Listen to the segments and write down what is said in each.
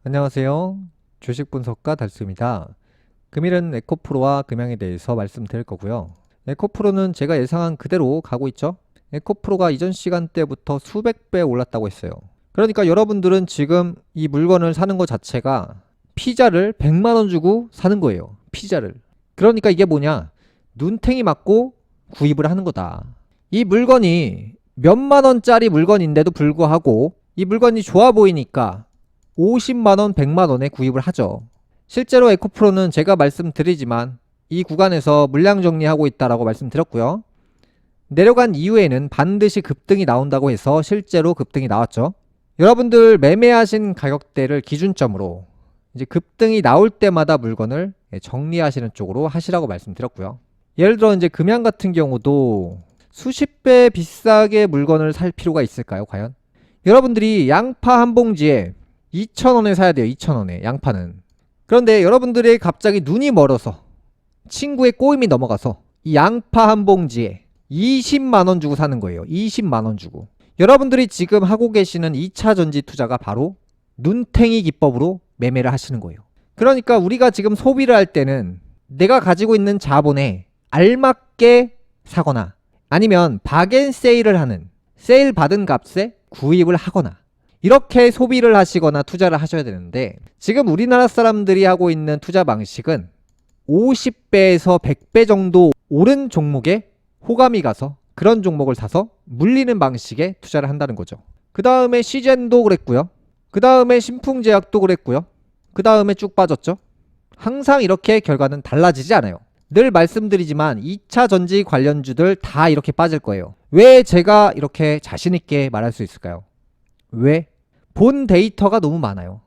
안녕하세요. 주식 분석가 달수입니다. 금일은 에코프로와 금양에 대해서 말씀드릴 거고요. 에코프로는 제가 예상한 그대로 가고 있죠. 에코프로가 이전 시간대부터 수백 배 올랐다고 했어요. 그러니까 여러분들은 지금 이 물건을 사는 것 자체가 피자를 100만 원 주고 사는 거예요. 피자를. 그러니까 이게 뭐냐? 눈탱이 맞고 구입을 하는 거다. 이 물건이 몇만 원짜리 물건인데도 불구하고 이 물건이 좋아 보이니까 50만원, 100만원에 구입을 하죠. 실제로 에코프로는 제가 말씀드리지만 이 구간에서 물량 정리하고 있다라고 말씀드렸고요. 내려간 이후에는 반드시 급등이 나온다고 해서 실제로 급등이 나왔죠. 여러분들 매매하신 가격대를 기준점으로 이제 급등이 나올 때마다 물건을 정리하시는 쪽으로 하시라고 말씀드렸고요. 예를 들어 이제 금양 같은 경우도 수십 배 비싸게 물건을 살 필요가 있을까요, 과연? 여러분들이 양파 한 봉지에 2,000원에 사야 돼요. 2,000원에 양파는. 그런데 여러분들이 갑자기 눈이 멀어서 친구의 꼬임이 넘어가서 이 양파 한 봉지에 20만원 주고 사는 거예요. 20만원 주고. 여러분들이 지금 하고 계시는 2차 전지 투자가 바로 눈탱이 기법으로 매매를 하시는 거예요. 그러니까 우리가 지금 소비를 할 때는 내가 가지고 있는 자본에 알맞게 사거나 아니면 박앤세일을 하는 세일 받은 값에 구입을 하거나 이렇게 소비를 하시거나 투자를 하셔야 되는데 지금 우리나라 사람들이 하고 있는 투자 방식은 50배에서 100배 정도 오른 종목에 호감이 가서 그런 종목을 사서 물리는 방식의 투자를 한다는 거죠. 그 다음에 시젠도 그랬고요. 그 다음에 신풍제약도 그랬고요. 그 다음에 쭉 빠졌죠. 항상 이렇게 결과는 달라지지 않아요. 늘 말씀드리지만 2차 전지 관련주들 다 이렇게 빠질 거예요. 왜 제가 이렇게 자신있게 말할 수 있을까요? 왜? 본 데이터가 너무 많아요.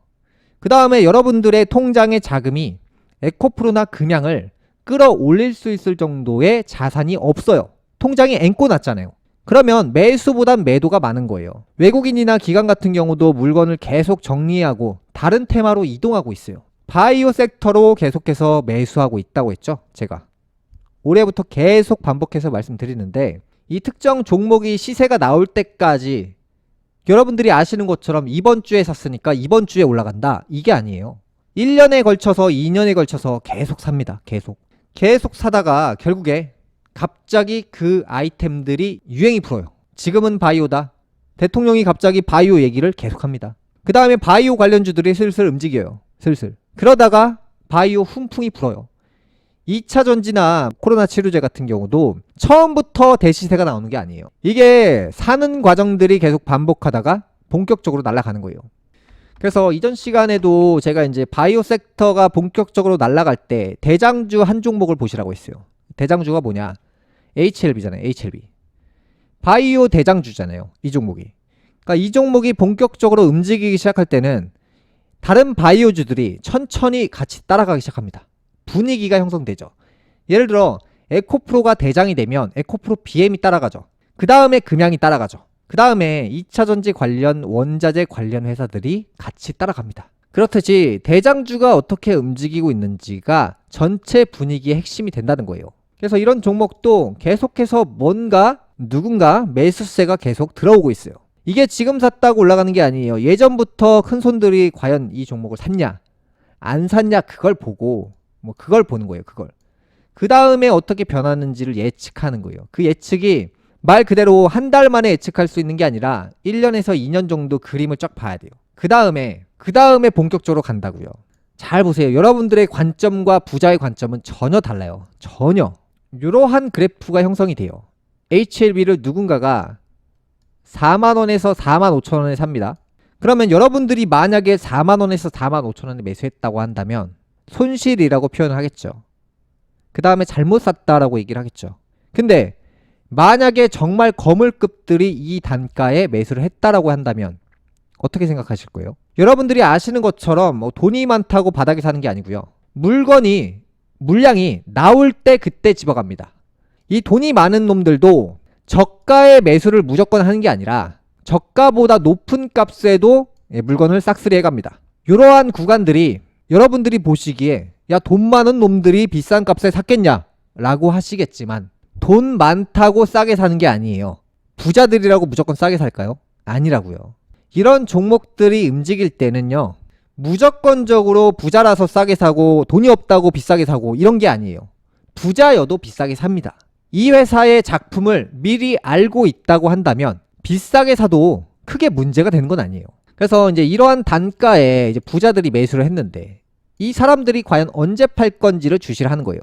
그 다음에 여러분들의 통장의 자금이 에코프로나 금양을 끌어올릴 수 있을 정도의 자산이 없어요. 통장에 앵꼬 났잖아요. 그러면 매수보단 매도가 많은 거예요. 외국인이나 기관 같은 경우도 물건을 계속 정리하고 다른 테마로 이동하고 있어요. 바이오 섹터로 계속해서 매수하고 있다고 했죠. 제가 올해부터 계속 반복해서 말씀드리는데 이 특정 종목이 시세가 나올 때까지 여러분들이 아시는 것처럼 이번 주에 샀으니까 이번 주에 올라간다. 이게 아니에요. 1년에 걸쳐서 2년에 걸쳐서 계속 삽니다. 계속 사다가 결국에 갑자기 그 아이템들이 유행이 불어요. 지금은 바이오다. 대통령이 갑자기 바이오 얘기를 계속합니다. 그 다음에 바이오 관련주들이 슬슬 움직여요. 슬슬. 그러다가 바이오 훈풍이 불어요. 2차 전지나 코로나 치료제 같은 경우도 처음부터 대시세가 나오는 게 아니에요. 이게 사는 과정들이 계속 반복하다가 본격적으로 날아가는 거예요. 그래서 이전 시간에도 제가 이제 바이오 섹터가 본격적으로 날아갈 때 대장주 한 종목을 보시라고 했어요. 대장주가 뭐냐? HLB잖아요. HLB. 바이오 대장주잖아요. 이 종목이. 그러니까 이 종목이 본격적으로 움직이기 시작할 때는 다른 바이오주들이 천천히 같이 따라가기 시작합니다. 분위기가 형성되죠. 예를 들어 에코프로가 대장이 되면 에코프로 BM이 따라가죠. 그 다음에 금양이 따라가죠. 그 다음에 2차전지 관련 원자재 관련 회사들이 같이 따라갑니다. 그렇듯이 대장주가 어떻게 움직이고 있는지가 전체 분위기의 핵심이 된다는 거예요. 그래서 이런 종목도 계속해서 뭔가 누군가 매수세가 계속 들어오고 있어요. 이게 지금 샀다고 올라가는 게 아니에요. 예전부터 큰 손들이 과연 이 종목을 샀냐 안 샀냐 그걸 보고 그걸 보는 거예요. 그걸. 그 다음에 어떻게 변하는지를 예측하는 거예요. 그 예측이 말 그대로 한 달 만에 예측할 수 있는 게 아니라 1년에서 2년 정도 그림을 쫙 봐야 돼요. 그 다음에 본격적으로 간다고요. 잘 보세요. 여러분들의 관점과 부자의 관점은 전혀 달라요. 전혀. 이러한 그래프가 형성이 돼요. HLB를 누군가가 4만원에서 45,000원에 삽니다. 그러면 여러분들이 만약에 4만원에서 45,000원에 매수했다고 한다면 손실이라고 표현을 하겠죠. 그 다음에 잘못 샀다라고 얘기를 하겠죠. 근데 만약에 정말 거물급들이 이 단가에 매수를 했다라고 한다면 어떻게 생각하실 거예요? 여러분들이 아시는 것처럼 돈이 많다고 바닥에 사는 게 아니고요. 물량이 나올 때 그때 집어갑니다. 이 돈이 많은 놈들도 저가의 매수를 무조건 하는 게 아니라 저가보다 높은 값에도 물건을 싹쓸이 해갑니다. 이러한 구간들이 여러분들이 보시기에 야, 돈 많은 놈들이 비싼 값에 샀겠냐? 라고 하시겠지만 돈 많다고 싸게 사는 게 아니에요. 부자들이라고 무조건 싸게 살까요? 아니라고요. 이런 종목들이 움직일 때는요, 무조건적으로 부자라서 싸게 사고 돈이 없다고 비싸게 사고 이런 게 아니에요. 부자여도 비싸게 삽니다. 이 회사의 작품을 미리 알고 있다고 한다면 비싸게 사도 크게 문제가 되는 건 아니에요. 그래서 이제 이러한 단가에 이제 부자들이 매수를 했는데 이 사람들이 과연 언제 팔 건지를 주시를 하는 거예요.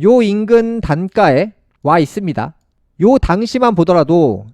요 인근 단가에 와 있습니다. 요 당시만 보더라도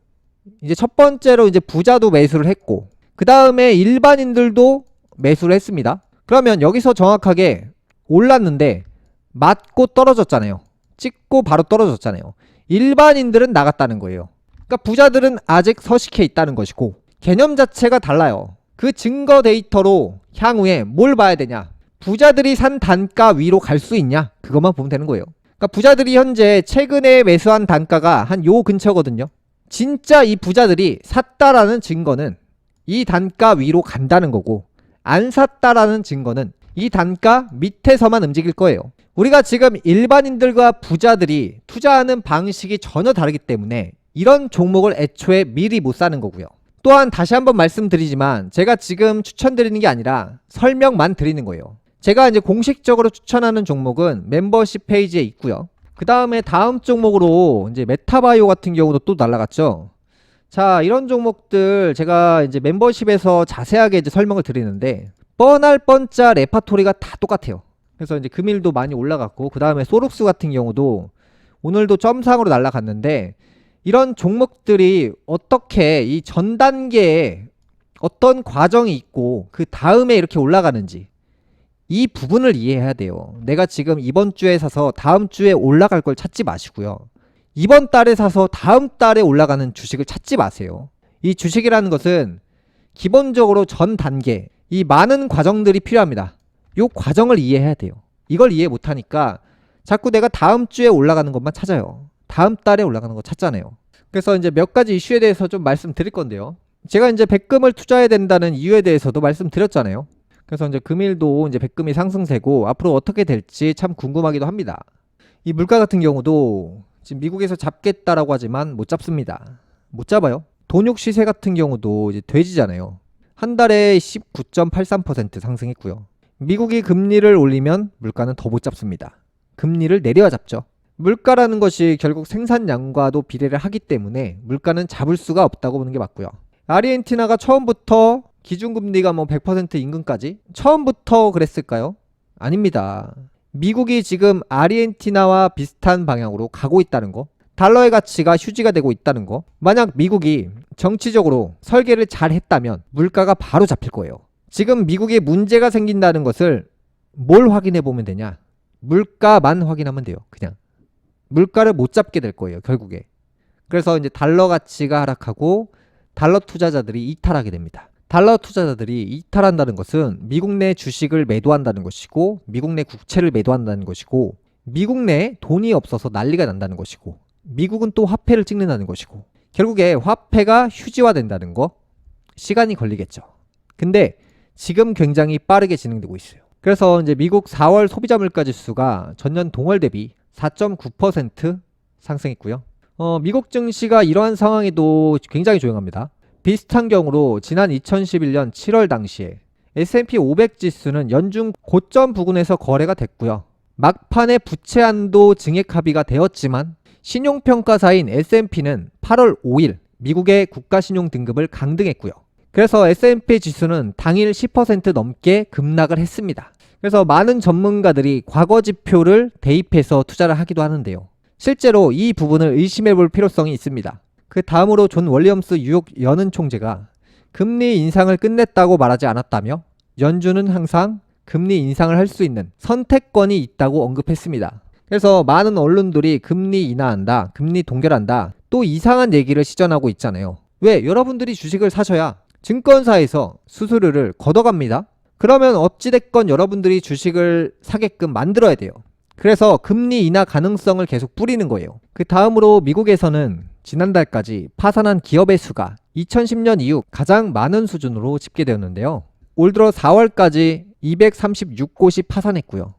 이제 첫 번째로 이제 부자도 매수를 했고 그 다음에 일반인들도 매수를 했습니다. 그러면 여기서 정확하게 올랐는데 맞고 떨어졌잖아요. 찍고 바로 떨어졌잖아요. 일반인들은 나갔다는 거예요. 그러니까 부자들은 아직 서식해 있다는 것이고 개념 자체가 달라요. 그 증거 데이터로 향후에 뭘 봐야 되냐? 부자들이 산 단가 위로 갈 수 있냐? 그것만 보면 되는 거예요. 그러니까 부자들이 현재 최근에 매수한 단가가 한 요 근처거든요. 진짜 이 부자들이 샀다라는 증거는 이 단가 위로 간다는 거고 안 샀다라는 증거는 이 단가 밑에서만 움직일 거예요. 우리가 지금 일반인들과 부자들이 투자하는 방식이 전혀 다르기 때문에 이런 종목을 애초에 미리 못 사는 거고요. 또한 다시 한번 말씀드리지만 제가 지금 추천드리는 게 아니라 설명만 드리는 거예요. 제가 이제 공식적으로 추천하는 종목은 멤버십 페이지에 있고요. 그 다음에 다음 종목으로 이제 메타바이오 같은 경우도 또 날라갔죠. 자, 이런 종목들 제가 이제 멤버십에서 자세하게 이제 설명을 드리는데 뻔할 뻔짜 레파토리가 다 똑같아요. 그래서 이제 금일도 많이 올라갔고 그 다음에 소록스 같은 경우도 오늘도 점상으로 날라갔는데 이런 종목들이 어떻게 이 전 단계에 어떤 과정이 있고 그 다음에 이렇게 올라가는지 이 부분을 이해해야 돼요. 내가 지금 이번 주에 사서 다음 주에 올라갈 걸 찾지 마시고요. 이번 달에 사서 다음 달에 올라가는 주식을 찾지 마세요. 이 주식이라는 것은 기본적으로 전 단계, 이 많은 과정들이 필요합니다. 이 과정을 이해해야 돼요. 이걸 이해 못하니까 자꾸 내가 다음 주에 올라가는 것만 찾아요. 다음 달에 올라가는 거 찾잖아요. 그래서 이제 몇 가지 이슈에 대해서 좀 말씀드릴 건데요. 제가 이제 백금을 투자해야 된다는 이유에 대해서도 말씀드렸잖아요. 그래서 이제 금일도 이제 백금이 상승세고 앞으로 어떻게 될지 참 궁금하기도 합니다. 이 물가 같은 경우도 지금 미국에서 잡겠다라고 하지만 못 잡습니다. 못 잡아요. 돈육 시세 같은 경우도 이제 돼지잖아요. 한 달에 19.83% 상승했고요. 미국이 금리를 올리면 물가는 더 못 잡습니다. 금리를 내려야 잡죠. 물가라는 것이 결국 생산량과도 비례를 하기 때문에 물가는 잡을 수가 없다고 보는 게 맞고요. 아르헨티나가 처음부터 기준금리가 뭐 100% 임금까지 처음부터 그랬을까요? 아닙니다. 미국이 지금 아르헨티나와 비슷한 방향으로 가고 있다는 거, 달러의 가치가 휴지가 되고 있다는 거, 만약 미국이 정치적으로 설계를 잘 했다면 물가가 바로 잡힐 거예요. 지금 미국에 문제가 생긴다는 것을 뭘 확인해 보면 되냐? 물가만 확인하면 돼요. 그냥 물가를 못 잡게 될 거예요, 결국에. 그래서 이제 달러 가치가 하락하고 달러 투자자들이 이탈하게 됩니다. 달러 투자자들이 이탈한다는 것은 미국 내 주식을 매도한다는 것이고 미국 내 국채를 매도한다는 것이고 미국 내 돈이 없어서 난리가 난다는 것이고 미국은 또 화폐를 찍는다는 것이고 결국에 화폐가 휴지화된다는 거 시간이 걸리겠죠. 근데 지금 굉장히 빠르게 진행되고 있어요. 그래서 이제 미국 4월 소비자 물가 지수가 전년 동월 대비 4.9% 상승했고요. 미국 증시가 이러한 상황에도 굉장히 조용합니다. 비슷한 경우로 지난 2011년 7월 당시에 S&P 500 지수는 연중 고점 부근에서 거래가 됐고요. 막판에 부채 한도 증액 합의가 되었지만 신용평가사인 S&P는 8월 5일 미국의 국가신용 등급을 강등했고요. 그래서 S&P 지수는 당일 10% 넘게 급락을 했습니다. 그래서 많은 전문가들이 과거 지표를 대입해서 투자를 하기도 하는데요. 실제로 이 부분을 의심해 볼 필요성이 있습니다. 그 다음으로 존 윌리엄스 뉴욕 연은 총재가 금리 인상을 끝냈다고 말하지 않았다며 연준은 항상 금리 인상을 할 수 있는 선택권이 있다고 언급했습니다. 그래서 많은 언론들이 금리 인하한다, 금리 동결한다, 또 이상한 얘기를 시전하고 있잖아요. 왜? 여러분들이 주식을 사셔야 증권사에서 수수료를 걷어갑니다. 그러면 어찌됐건 여러분들이 주식을 사게끔 만들어야 돼요. 그래서 금리 인하 가능성을 계속 뿌리는 거예요. 그 다음으로 미국에서는 지난달까지 파산한 기업의 수가 2010년 이후 가장 많은 수준으로 집계되었는데요. 올 들어 4월까지 236곳이 파산했고요.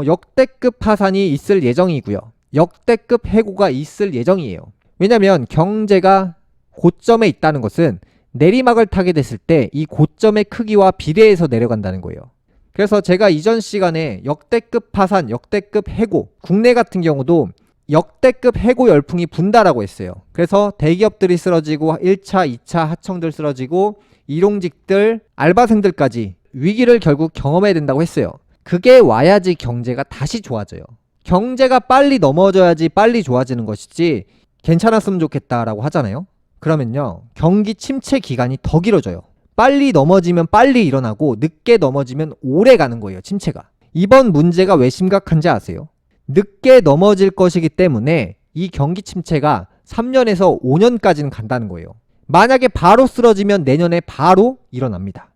역대급 파산이 있을 예정이고요. 역대급 해고가 있을 예정이에요. 왜냐하면 경제가 고점에 있다는 것은 내리막을 타게 됐을 때 이 고점의 크기와 비례해서 내려간다는 거예요. 그래서 제가 이전 시간에 역대급 파산, 역대급 해고, 국내 같은 경우도 역대급 해고 열풍이 분다라고 했어요. 그래서 대기업들이 쓰러지고 1차, 2차 하청들 쓰러지고 일용직들, 알바생들까지 위기를 결국 경험해야 된다고 했어요. 그게 와야지 경제가 다시 좋아져요. 경제가 빨리 넘어져야지 빨리 좋아지는 것이지 괜찮았으면 좋겠다라고 하잖아요. 그러면요, 경기 침체 기간이 더 길어져요. 빨리 넘어지면 빨리 일어나고 늦게 넘어지면 오래 가는 거예요, 침체가. 이번 문제가 왜 심각한지 아세요? 늦게 넘어질 것이기 때문에 이 경기 침체가 3년에서 5년까지는 간다는 거예요. 만약에 바로 쓰러지면 내년에 바로 일어납니다.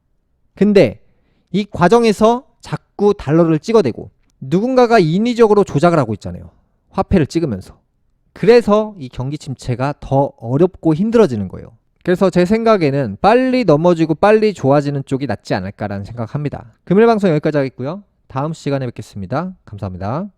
근데 이 과정에서 자꾸 달러를 찍어대고 누군가가 인위적으로 조작을 하고 있잖아요. 화폐를 찍으면서. 그래서 이 경기 침체가 더 어렵고 힘들어지는 거예요. 그래서 제 생각에는 빨리 넘어지고 빨리 좋아지는 쪽이 낫지 않을까라는 생각합니다. 금요일 방송 여기까지 하겠고요. 다음 시간에 뵙겠습니다. 감사합니다.